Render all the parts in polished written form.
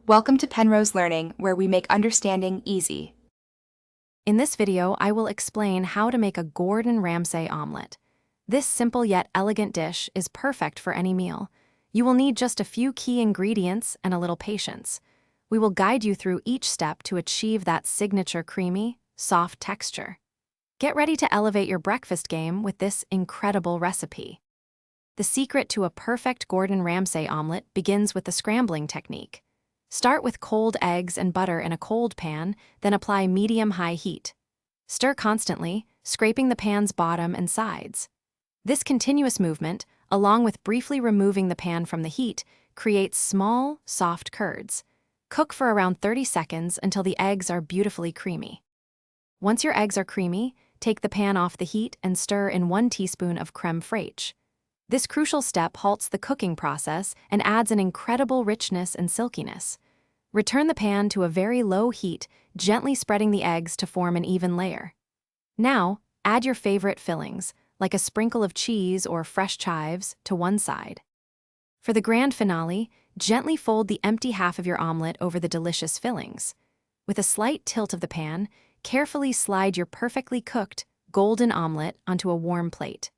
Welcome to Penrose Learning, where we make understanding easy. In this video, I will explain how to make a Gordon Ramsay omelette. This simple yet elegant dish is perfect for any meal. You will need just a few key ingredients and a little patience. We will guide you through each step to achieve that signature creamy, soft texture. Get ready to elevate your breakfast game with this incredible recipe. The secret to a perfect Gordon Ramsay omelette begins with the scrambling technique. Start with cold eggs and butter in a cold pan, then apply medium-high heat. Stir constantly, scraping the pan's bottom and sides. This continuous movement, along with briefly removing the pan from the heat, creates small, soft curds. Cook for around 30 seconds until the eggs are beautifully creamy. Once your eggs are creamy, take the pan off the heat and stir in 1 teaspoon of crème fraîche. This crucial step halts the cooking process and adds an incredible richness and silkiness. Return the pan to a very low heat, gently spreading the eggs to form an even layer. Now, add your favorite fillings, like a sprinkle of cheese or fresh chives, to one side. For the grand finale, gently fold the empty half of your omelet over the delicious fillings. With a slight tilt of the pan, carefully slide your perfectly cooked, golden omelet onto a warm plate.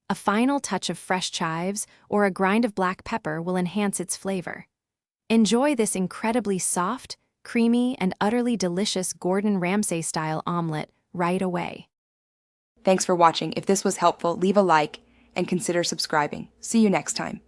A final touch of fresh chives or a grind of black pepper will enhance its flavor. Enjoy this incredibly soft, creamy, and utterly delicious Gordon Ramsay-style omelet right away. Thanks for watching. If this was helpful, leave a like and consider subscribing. See you next time.